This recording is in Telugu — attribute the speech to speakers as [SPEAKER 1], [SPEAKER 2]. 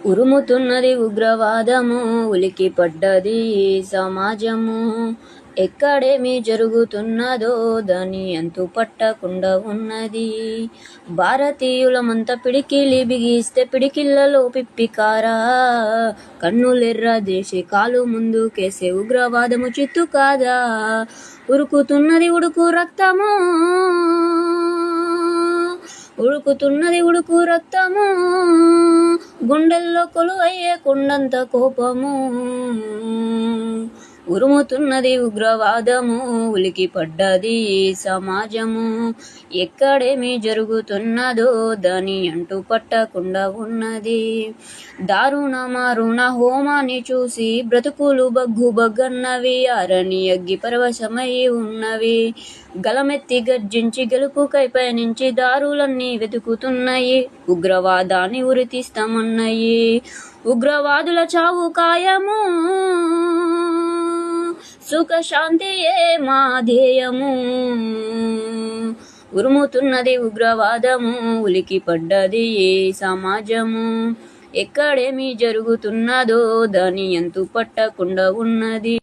[SPEAKER 1] ఉరుముతున్నది ఉగ్రవాదము, ఉలికి పడ్డది సమాజము. ఎక్కడేమి జరుగుతున్నదో దాని అంతు పట్టకుండా ఉన్నది. భారతీయులమంతా పిడికిలి బిగిస్తే పిడికిళ్లలో పిప్పికారా, కన్నులెర్ర దేశే కాలు ముందుకేసే ఉగ్రవాదము చిత్తు కాదా. ఉరుకుతున్నది ఉడుకు రక్తము, ఉడుకుతున్నది ఉడుకు రక్తము, గుండెల్లో కొలువయ్యే కొండంత కోపము. ఉరుముతున్నది ఉగ్రవాదము, ఉలికి పడ్డది సమాజము. ఎక్కడేమి జరుగుతున్నదో దాని అంటూ పట్టకుండా ఉన్నది. దారుణ మారుణ హోమాన్ని చూసి బ్రతుకులు బగ్గు బగ్గన్నవి, ఆరని అగ్గి పరవశమై ఉన్నవి. గలమెత్తి గర్జించి గెలుపుకై పయనించి దారులన్నీ వెతుకుతున్నాయి, ఉగ్రవాదాన్ని ఉరితీస్తామన్నాయి. ఉగ్రవాదుల చావు కాయము, సుఖ శాంతియే మా ధ్యేయము. ఉరుముతున్నది ఉగ్రవాదము, ఉలికి పడ్డది సమాజము. ఎక్కడేమి జరుగుతున్నదో దాని అంతు పట్టకుండా ఉన్నది.